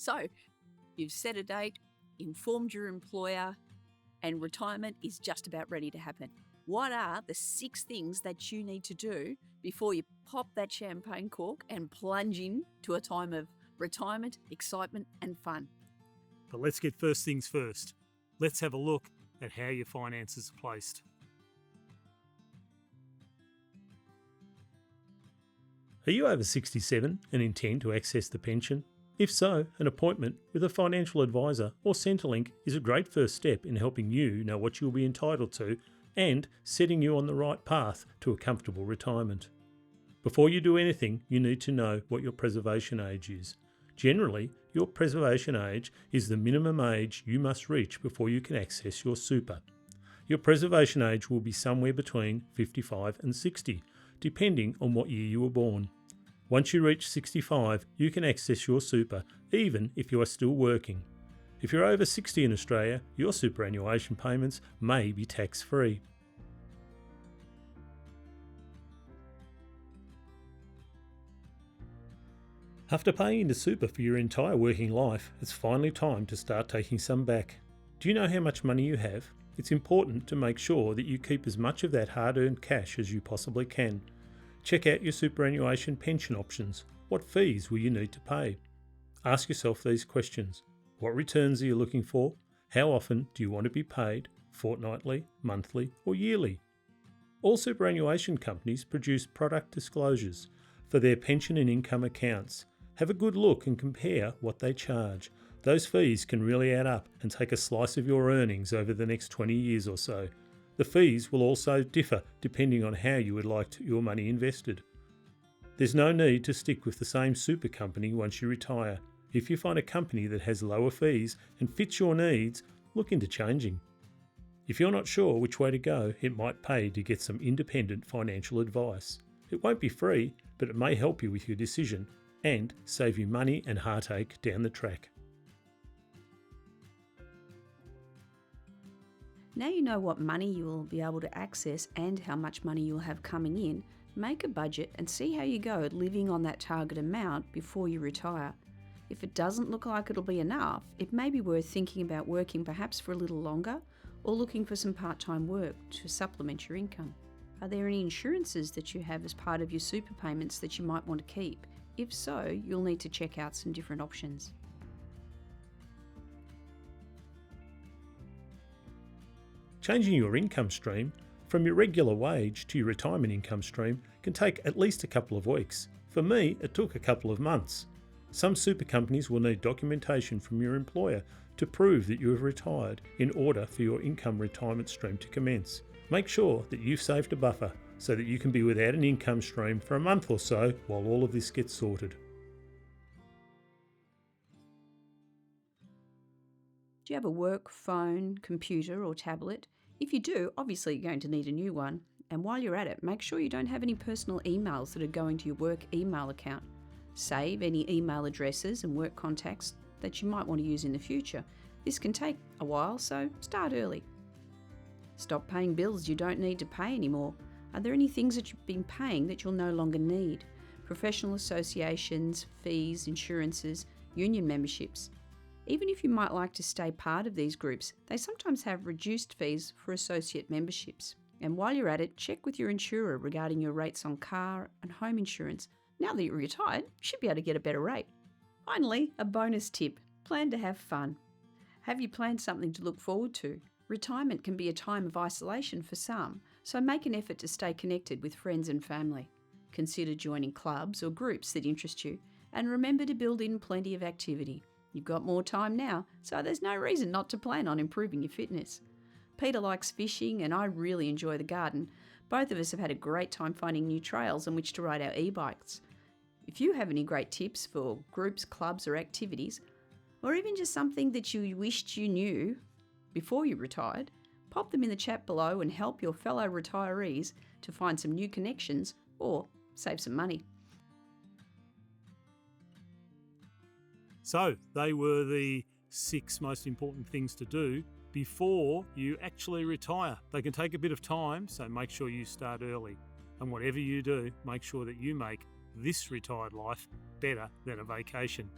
So, you've set a date, informed your employer, and retirement is just about ready to happen. What are the 6 things that you need to do before you pop that champagne cork and plunge into a time of retirement, excitement, and fun? But let's get first things first. Let's have a look at how your finances are placed. Are you over 67 and intend to access the pension? If so, an appointment with a financial advisor or Centrelink is a great first step in helping you know what you'll be entitled to and setting you on the right path to a comfortable retirement. Before you do anything, you need to know what your preservation age is. Generally, your preservation age is the minimum age you must reach before you can access your super. Your preservation age will be somewhere between 55 and 60, depending on what year you were born. Once you reach 65, you can access your super, even if you are still working. If you're over 60 in Australia, your superannuation payments may be tax-free. After paying into super for your entire working life, it's finally time to start taking some back. Do you know how much money you have? It's important to make sure that you keep as much of that hard-earned cash as you possibly can. Check out your superannuation pension options. What fees will you need to pay? Ask yourself these questions. What returns are you looking for? How often do you want to be paid? Fortnightly, monthly, or yearly? All superannuation companies produce product disclosures for their pension and income accounts. Have a good look and compare what they charge. Those fees can really add up and take a slice of your earnings over the next 20 years or so. The fees will also differ depending on how you would like your money invested. There's no need to stick with the same super company once you retire. If you find a company that has lower fees and fits your needs, look into changing. If you're not sure which way to go, it might pay to get some independent financial advice. It won't be free, but it may help you with your decision and save you money and heartache down the track. Now you know what money you will be able to access and how much money you'll have coming in. Make a budget and see how you go at living on that target amount before you retire. If it doesn't look like it'll be enough, it may be worth thinking about working perhaps for a little longer or looking for some part-time work to supplement your income. Are there any insurances that you have as part of your super payments that you might want to keep? If so, you'll need to check out some different options. Changing your income stream from your regular wage to your retirement income stream can take at least a couple of weeks. For me, it took a couple of months. Some super companies will need documentation from your employer to prove that you have retired in order for your income retirement stream to commence. Make sure that you've saved a buffer so that you can be without an income stream for a month or so while all of this gets sorted. Do you have a work phone, computer or tablet? If you do, obviously you're going to need a new one. And while you're at it, make sure you don't have any personal emails that are going to your work email account. Save any email addresses and work contacts that you might want to use in the future. This can take a while, so start early. Stop paying bills you don't need to pay anymore. Are there any things that you've been paying that you'll no longer need? Professional associations, fees, insurances, union memberships. Even if you might like to stay part of these groups, they sometimes have reduced fees for associate memberships. And while you're at it, check with your insurer regarding your rates on car and home insurance. Now that you're retired, you should be able to get a better rate. Finally, a bonus tip. Plan to have fun. Have you planned something to look forward to? Retirement can be a time of isolation for some, so make an effort to stay connected with friends and family. Consider joining clubs or groups that interest you, and remember to build in plenty of activity. You've got more time now, so there's no reason not to plan on improving your fitness. Peter likes fishing and I really enjoy the garden. Both of us have had a great time finding new trails on which to ride our e-bikes. If you have any great tips for groups, clubs or activities, or even just something that you wished you knew before you retired, pop them in the chat below and help your fellow retirees to find some new connections or save some money. So they were the 6 most important things to do before you actually retire. They can take a bit of time, so make sure you start early. And whatever you do, make sure that you make this retired life better than a vacation.